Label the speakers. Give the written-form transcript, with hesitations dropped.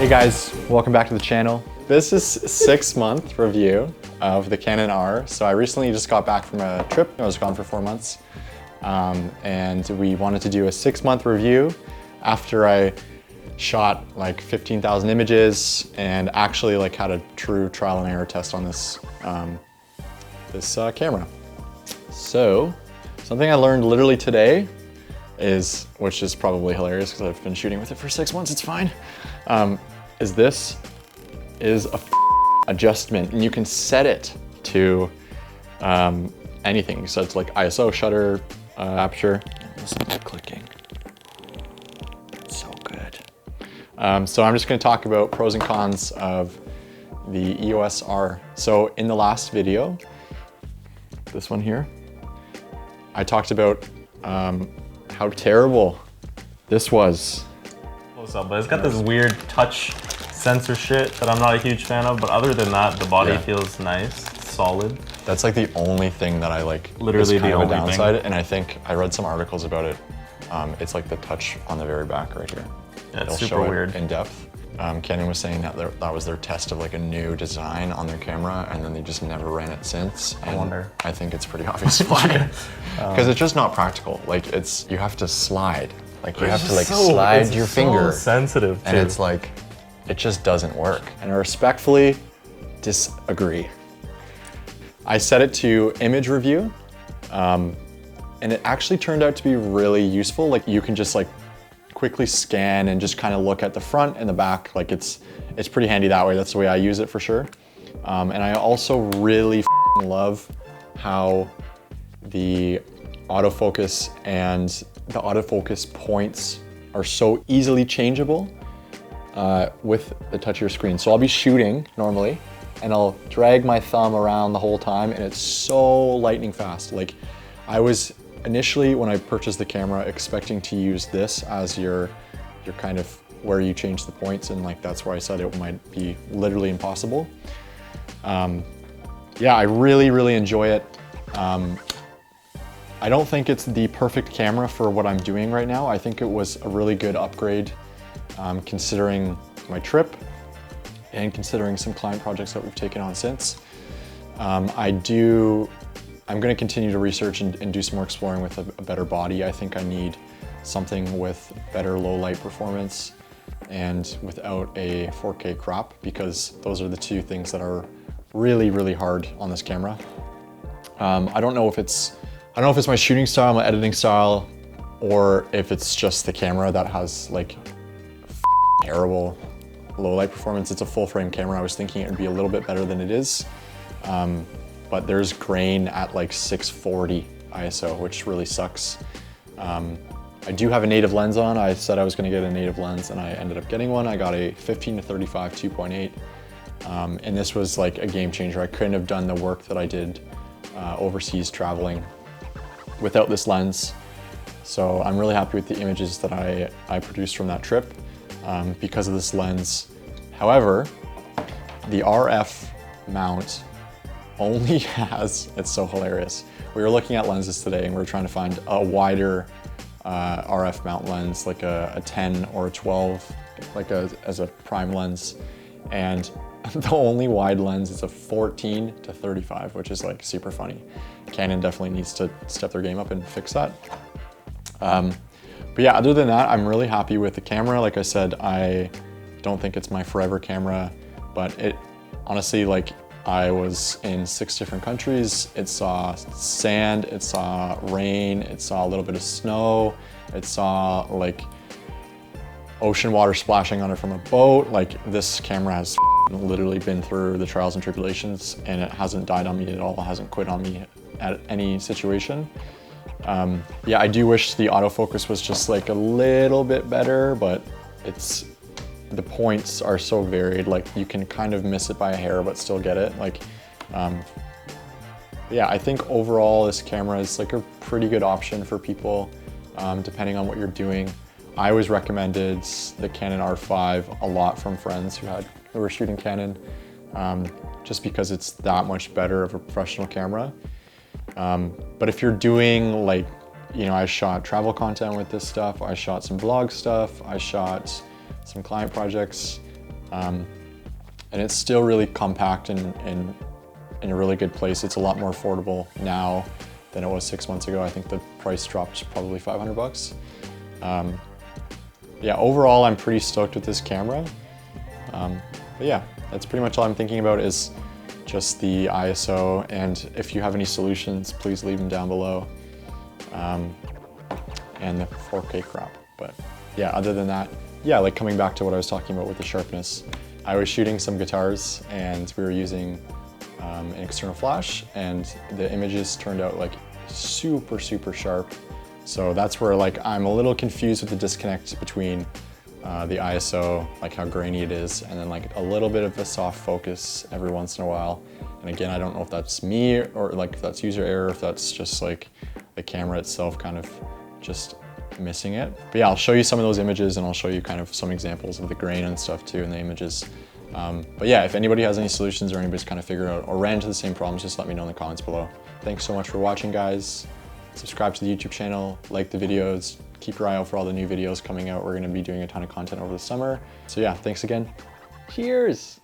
Speaker 1: Hey guys, welcome back to the channel. This is 6-month review of the Canon R. So I recently just got back from a trip. I was gone for 4 months. And we wanted to do a 6-month review after I shot like 15,000 images and actually like had a true trial and error test on this, camera. So something I learned literally today is, which is probably hilarious because I've been shooting with it for 6 months, it's fine, is this is a adjustment, and you can set it to anything. So it's like ISO, shutter, aperture. Listen to clicking. It's so good. So I'm just going to talk about pros and cons of the EOS R. So in the last video, this one here, I talked about how terrible this was.
Speaker 2: Close up, but it's got this weird touch sensor shit that I'm not a huge fan of, but other than that, the body feels nice, solid.
Speaker 1: That's like the only thing that I like.
Speaker 2: Literally
Speaker 1: is kind
Speaker 2: the
Speaker 1: of
Speaker 2: only
Speaker 1: a downside,
Speaker 2: thing.
Speaker 1: and I think I read some articles about it. It's like the touch on the very back right here.
Speaker 2: Yeah, it's
Speaker 1: It'll
Speaker 2: super
Speaker 1: show
Speaker 2: weird.
Speaker 1: it in depth. Canon was saying that that was their test of like a new design on their camera, and then they just never ran it since.
Speaker 2: I wonder.
Speaker 1: I think it's pretty obvious why. Because it's just not practical. Like you have to slide. Like you have to like slide your finger.
Speaker 2: So sensitive too.
Speaker 1: And it's like, it just doesn't work. And I respectfully disagree. I set it to image review, and it actually turned out to be really useful. Like you can just like quickly scan and just kind of look at the front and the back. Like it's pretty handy that way. That's the way I use it for sure. And I also really love how the autofocus and the autofocus points are so easily changeable with the touch of your screen. So I'll be shooting normally and I'll drag my thumb around the whole time, and it's so lightning fast. Like I was initially, when I purchased the camera, expecting to use this as your kind of where you change the points, and like that's where I said it might be literally impossible. Yeah, I really enjoy it. I don't think it's the perfect camera for what I'm doing right now. I think it was a really good upgrade considering my trip and considering some client projects that we've taken on since. I'm gonna continue to research and do some more exploring with a better body. I think I need something with better low light performance and without a 4K crop, because those are the two things that are really hard on this camera. I don't know if it's my shooting style, my editing style, or if it's just the camera that has like terrible low light performance. It's a full frame camera. I was thinking it would be a little bit better than it is. But there's grain at like 640 ISO, which really sucks. I do have a native lens on. I said I was gonna get a native lens and I ended up getting one. I got a 15-35 2.8. And this was like a game changer. I couldn't have done the work that I did overseas traveling without this lens. So I'm really happy with the images that I produced from that trip because of this lens. However, the RF mount only has, it's so hilarious. We were looking at lenses today and we were trying to find a wider RF mount lens, like a 10 or a 12, like as a prime lens. And the only wide lens is a 14-35, which is like super funny. Canon definitely needs to step their game up and fix that. But yeah, other than that, I'm really happy with the camera. Like I said, I don't think it's my forever camera, but it honestly, like I was in 6 different countries. It saw sand, it saw rain, it saw a little bit of snow, it saw like ocean water splashing on it from a boat. Like this camera has literally been through the trials and tribulations, and it hasn't died on me at all. It hasn't quit on me at any situation. Yeah, I do wish the autofocus was just like a little bit better, but the points are so varied. Like you can kind of miss it by a hair, but still get it. Like, yeah, I think overall this camera is like a pretty good option for people, depending on what you're doing. I always recommended the Canon R5 a lot from friends who were shooting Canon, just because it's that much better of a professional camera. But if you're doing like, you know, I shot travel content with this stuff, I shot some vlog stuff, I shot some client projects. And it's still really compact and in a really good place. It's a lot more affordable now than it was 6 months ago. I think the price dropped probably 500 bucks. Yeah, overall, I'm pretty stoked with this camera. But yeah, that's pretty much all I'm thinking about is just the ISO, and if you have any solutions, please leave them down below. And the 4K crap. But yeah, other than that, yeah, like coming back to what I was talking about with the sharpness, I was shooting some guitars and we were using an external flash, and the images turned out like super sharp. So that's where like I'm a little confused with the disconnect between the ISO, like how grainy it is, and then like a little bit of a soft focus every once in a while. And again, I don't know if that's me or like if that's user error, if that's just like the camera itself kind of just missing it. But yeah, I'll show you some of those images and I'll show you kind of some examples of the grain and stuff too in the images. But yeah, if anybody has any solutions or anybody's kind of figured out or ran into the same problems, just let me know in the comments below. Thanks so much for watching, guys. Subscribe to the YouTube channel, like the videos, keep your eye out for all the new videos coming out. We're gonna be doing a ton of content over the summer. So yeah, thanks again. Cheers.